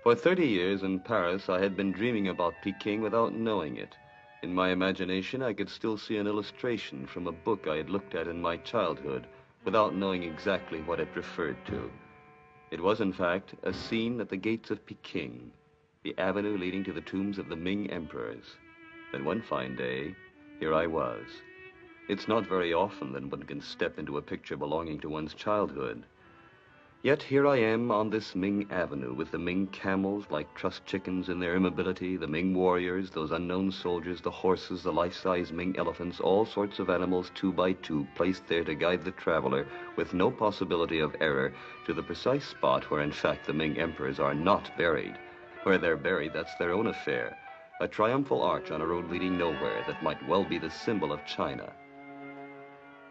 For 30 years in Paris, I had been dreaming about Peking without knowing it. In my imagination, I could still see an illustration from a book I had looked at in my childhood, without knowing exactly what it referred to. It was, in fact, a scene at the gates of Peking, the avenue leading to the tombs of the Ming emperors. Then one fine day, here I was. It's not very often that one can step into a picture belonging to one's childhood. Yet here I am on this Ming Avenue with the Ming camels like trussed chickens in their immobility, the Ming warriors, those unknown soldiers, the horses, the life-size Ming elephants, all sorts of animals 2 by 2 placed there to guide the traveler with no possibility of error to the precise spot where in fact the Ming emperors are not buried. Where they're buried, that's their own affair. A triumphal arch on a road leading nowhere that might well be the symbol of China.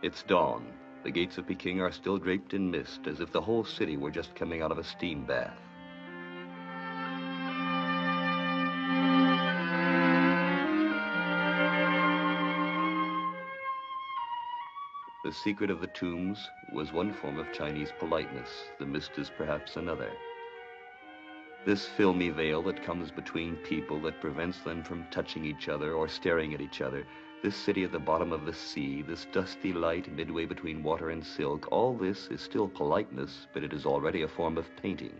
It's dawn. The gates of Peking are still draped in mist, as if the whole city were just coming out of a steam bath. The secret of the tombs was one form of Chinese politeness. The mist is perhaps another. This filmy veil that comes between people that prevents them from touching each other or staring at each other, this city at the bottom of the sea, this dusty light midway between water and silk, all this is still politeness, but it is already a form of painting.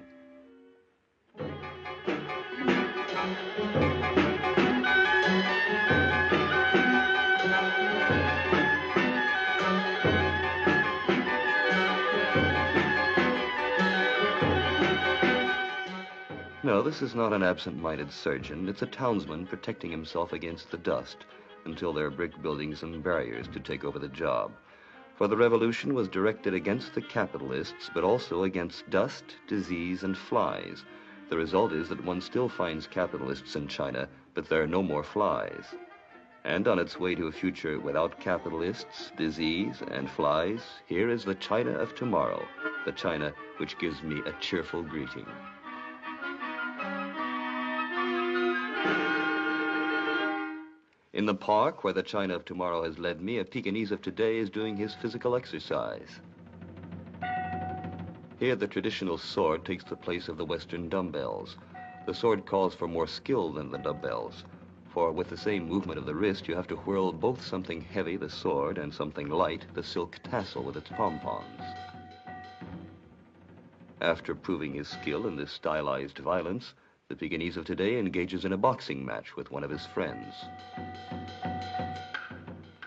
No, this is not an absent-minded surgeon. It's a townsman protecting himself against the dust, until there are brick buildings and barriers to take over the job. For the revolution was directed against the capitalists, but also against dust, disease, and flies. The result is that one still finds capitalists in China, but there are no more flies. And on its way to a future without capitalists, disease, and flies, here is the China of tomorrow, the China which gives me a cheerful greeting. In the park where the China of tomorrow has led me, a Pekingese of today is doing his physical exercise. Here the traditional sword takes the place of the Western dumbbells. The sword calls for more skill than the dumbbells, for with the same movement of the wrist you have to whirl both something heavy, the sword, and something light, the silk tassel with its pom-poms. After proving his skill in this stylized violence, the Pekingese of today engages in a boxing match with one of his friends.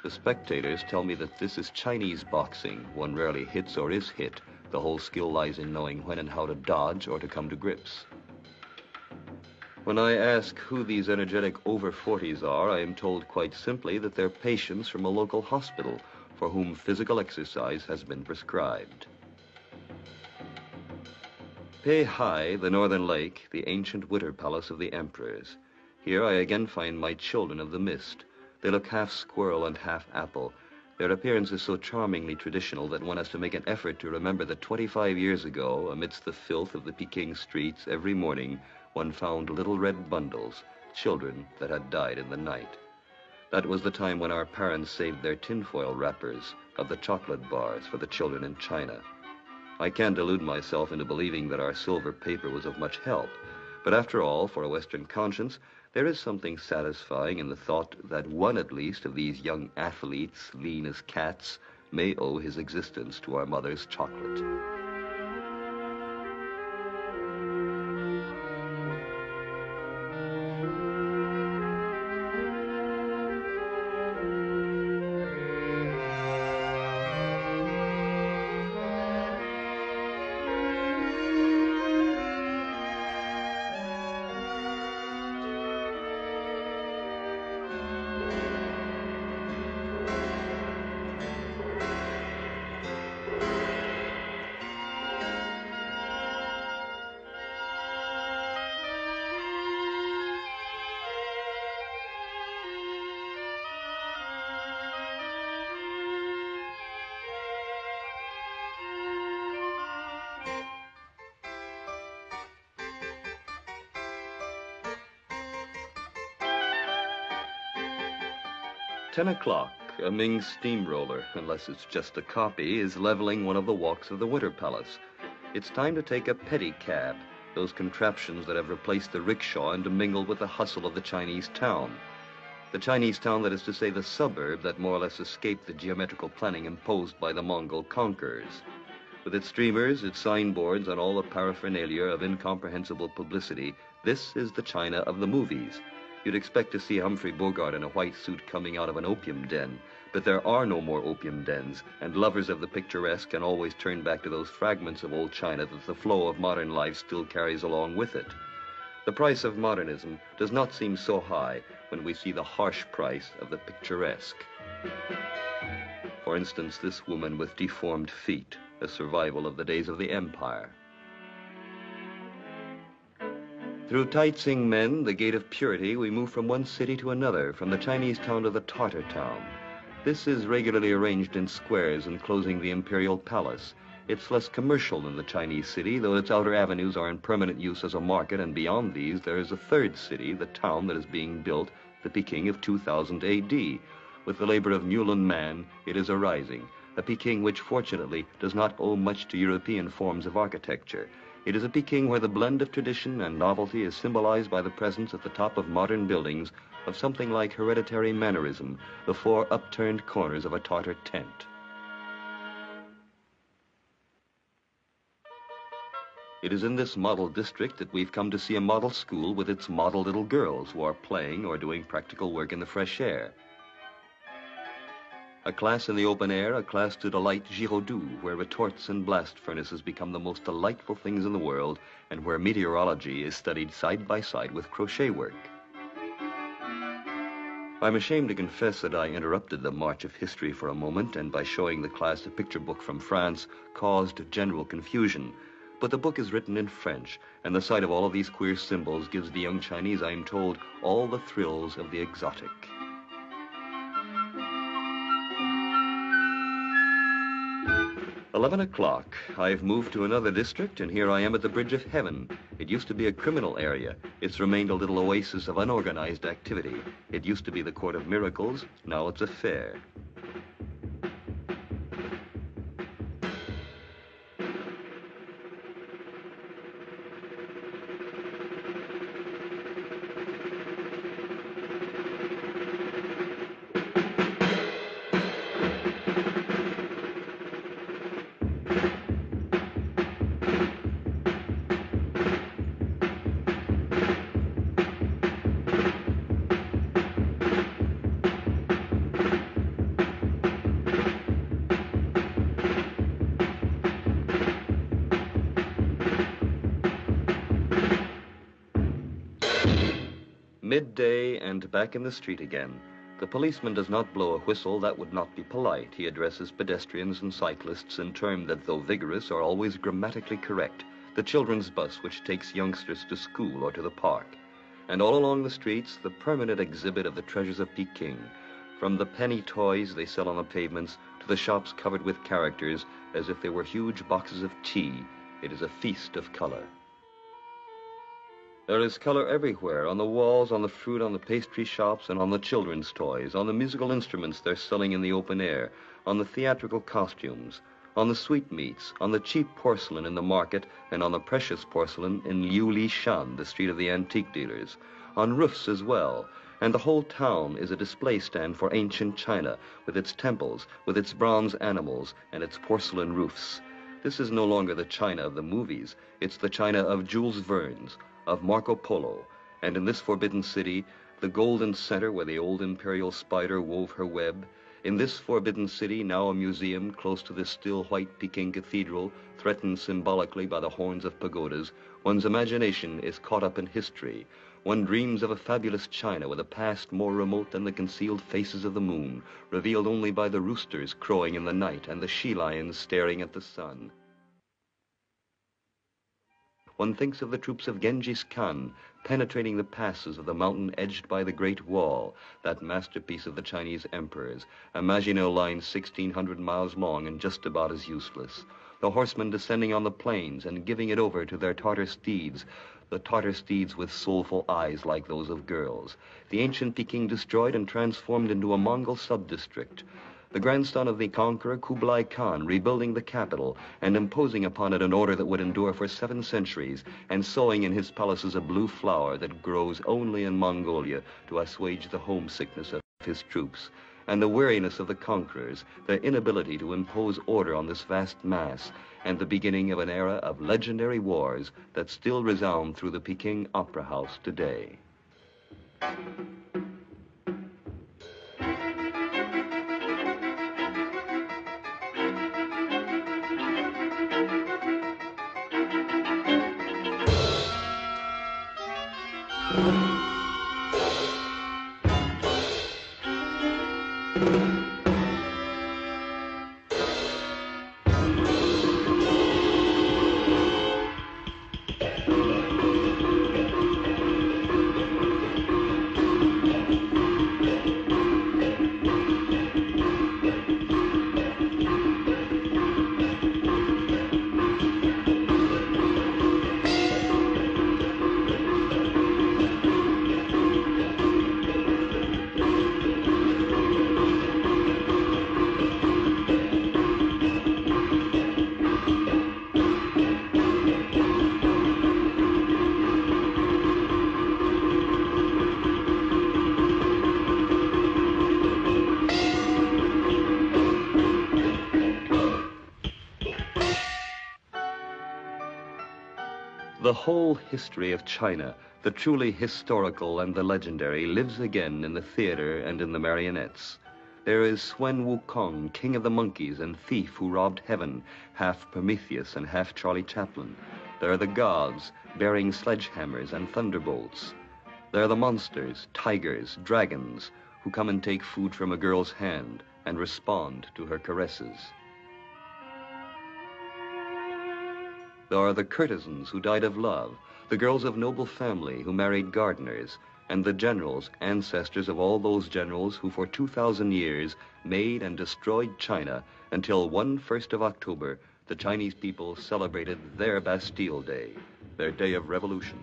The spectators tell me that this is Chinese boxing. One rarely hits or is hit. The whole skill lies in knowing when and how to dodge or to come to grips. When I ask who these energetic over-40s are, I am told quite simply that they're patients from a local hospital for whom physical exercise has been prescribed. Peihai, the northern lake, the ancient winter palace of the emperors. Here I again find my children of the mist. They look half squirrel and half apple. Their appearance is so charmingly traditional that one has to make an effort to remember that 25 years ago, amidst the filth of the Peking streets, every morning one found little red bundles, children that had died in the night. That was the time when our parents saved their tinfoil wrappers of the chocolate bars for the children in China. I can't delude myself into believing that our silver paper was of much help, but after all, for a Western conscience, there is something satisfying in the thought that one at least of these young athletes, lean as cats, may owe his existence to our mother's chocolate. "10 o'clock, a Ming steamroller, unless it's just a copy, is leveling one of the walks of the Winter Palace. It's time to take a pedicab. those contraptions that have replaced the rickshaw and mingled with the hustle of the Chinese town. The Chinese town, that is to say, the suburb that more or less escaped the geometrical planning imposed by the Mongol conquerors. With its streamers, its signboards, and all the paraphernalia of incomprehensible publicity, this is the China of the movies. You'd expect to see Humphrey Bogart in a white suit coming out of an opium den, but there are no more opium dens, and lovers of the picturesque can always turn back to those fragments of old China that the flow of modern life still carries along with it. The price of modernism does not seem so high when we see the harsh price of the picturesque. For instance, this woman with deformed feet, a survival of the days of the Empire. Through Taitsing Men, the gate of purity, we move from one city to another, from the Chinese town to the Tartar town. This is regularly arranged in squares enclosing the imperial palace. It's less commercial than the Chinese city, though its outer avenues are in permanent use as a market, and beyond these there is a third city, the town that is being built, the Peking of 2000 AD. With the labor of Newland man, it is arising, a Peking which fortunately does not owe much to European forms of architecture. It is a Peking where the blend of tradition and novelty is symbolized by the presence at the top of modern buildings of something like hereditary mannerism, the four upturned corners of a Tartar tent. It is in this model district that we've come to see a model school with its model little girls who are playing or doing practical work in the fresh air. A class in the open air, a class to delight Giraudoux, where retorts and blast furnaces become the most delightful things in the world, and where meteorology is studied side by side with crochet work. I'm ashamed to confess that I interrupted the march of history for a moment, and by showing the class a picture book from France, caused general confusion. But the book is written in French, and the sight of all of these queer symbols gives the young Chinese, I am told, all the thrills of the exotic. "11 o'clock. I've moved to another district, and here I am at the Bridge of Heaven. It used to be a criminal area. It's remained a little oasis of unorganized activity. It used to be the Court of Miracles. Now it's a fair." Midday and back in the street again. The policeman does not blow a whistle. That would not be polite. He addresses pedestrians and cyclists in terms that, though vigorous, are always grammatically correct. The children's bus which takes youngsters to school or to the park. And all along the streets, the permanent exhibit of the treasures of Peking. From the penny toys they sell on the pavements to the shops covered with characters as if they were huge boxes of tea. It is a feast of color. There is color everywhere, on the walls, on the fruit, on the pastry shops, and on the children's toys, on the musical instruments they're selling in the open air, on the theatrical costumes, on the sweetmeats, on the cheap porcelain in the market, and on the precious porcelain in Liu Li Shan, the street of the antique dealers, on roofs as well. And the whole town is a display stand for ancient China, with its temples, with its bronze animals, and its porcelain roofs. This is no longer the China of the movies. It's the China of Jules Verne's, of Marco Polo, and in this forbidden city, the golden center where the old imperial spider wove her web, in this forbidden city, now a museum close to the still white Peking Cathedral, threatened symbolically by the horns of pagodas, one's imagination is caught up in history. One dreams of a fabulous China with a past more remote than the concealed faces of the moon, revealed only by the roosters crowing in the night and the she-lions staring at the sun. One thinks of the troops of Genghis Khan penetrating the passes of the mountain edged by the Great Wall, that masterpiece of the Chinese emperors, a Maginot Line 1,600 miles long and just about as useless. The horsemen descending on the plains and giving it over to their Tartar steeds, the Tartar steeds with soulful eyes like those of girls. The ancient Peking destroyed and transformed into a Mongol sub-district. the grandson of the conqueror Kublai Khan, rebuilding the capital and imposing upon it an order that would endure for 7 centuries, and sowing in his palaces a blue flower that grows only in Mongolia to assuage the homesickness of his troops, and the weariness of the conquerors, their inability to impose order on this vast mass, and the beginning of an era of legendary wars that still resound through the Peking Opera House today. The whole history of China, the truly historical and the legendary, lives again in the theater and in the marionettes. There is Swen Wukong, king of the monkeys and thief who robbed heaven, half Prometheus and half Charlie Chaplin. There are the gods, bearing sledgehammers and thunderbolts. There are the monsters, tigers, dragons, who come and take food from a girl's hand and respond to her caresses. There are the courtesans who died of love, the girls of noble family who married gardeners, and the generals, ancestors of all those generals who for 2,000 years made and destroyed China until 1st of October, the Chinese people celebrated their Bastille Day, their day of revolution.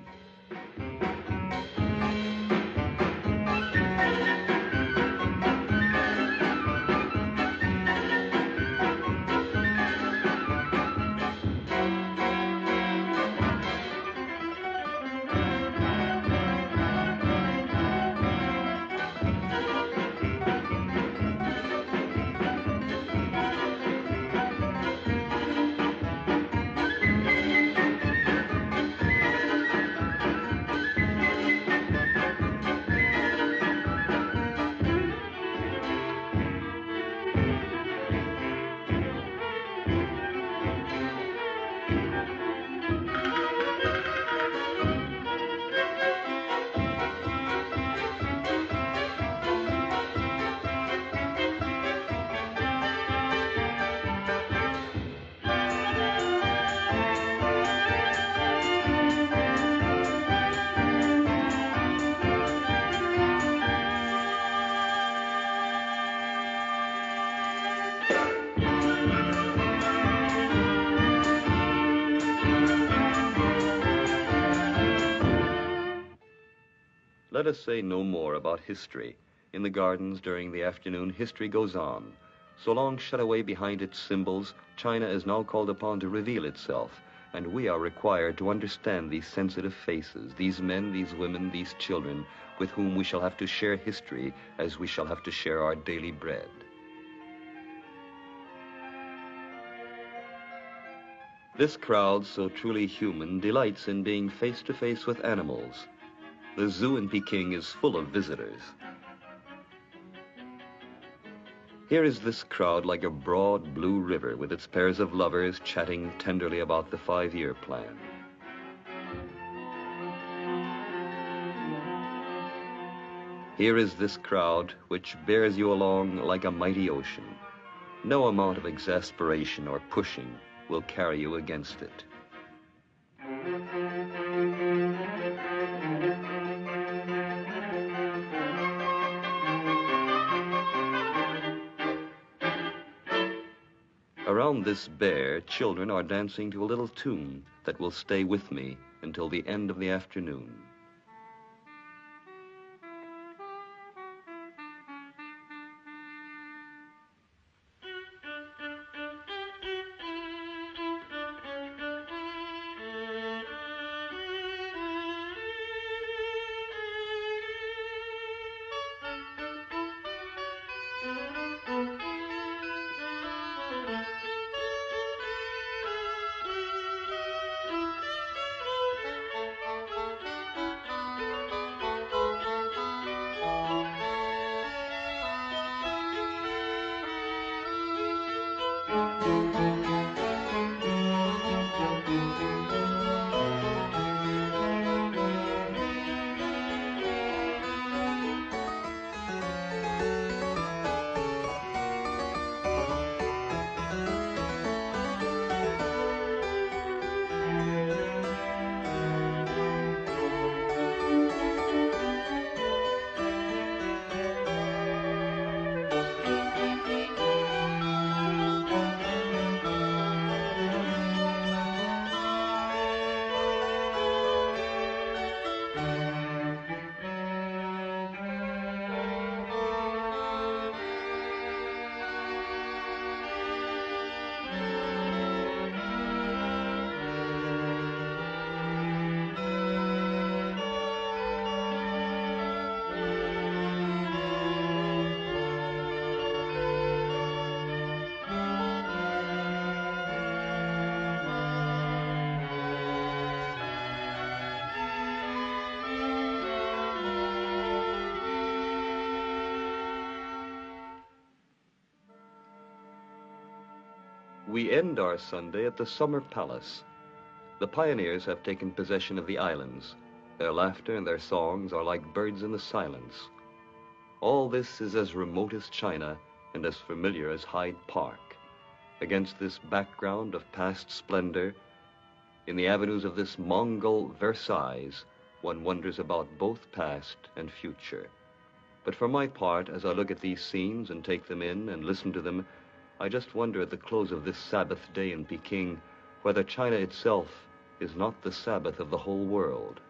Let us say no more about history. In the gardens during the afternoon, history goes on. So long shut away behind its symbols, China is now called upon to reveal itself, and we are required to understand these sensitive faces, these men, these women, these children, with whom we shall have to share history as we shall have to share our daily bread. This crowd, so truly human, delights in being face to face with animals. The zoo in Peking is full of visitors. Here is this crowd like a broad blue river with its pairs of lovers chatting tenderly about the 5-year plan. Here is this crowd which bears you along like a mighty ocean. No amount of exasperation or pushing will carry you against it. Around this bear, children are dancing to a little tune that will stay with me until the end of the afternoon. We end our Sunday at the Summer Palace. The pioneers have taken possession of the islands. Their laughter and their songs are like birds in the silence. All this is as remote as China and as familiar as Hyde Park. Against this background of past splendor, in the avenues of this Mongol Versailles, one wonders about both past and future. But for my part, as I look at these scenes and take them in and listen to them, I just wonder at the close of this Sabbath day in Peking whether China itself is not the Sabbath of the whole world.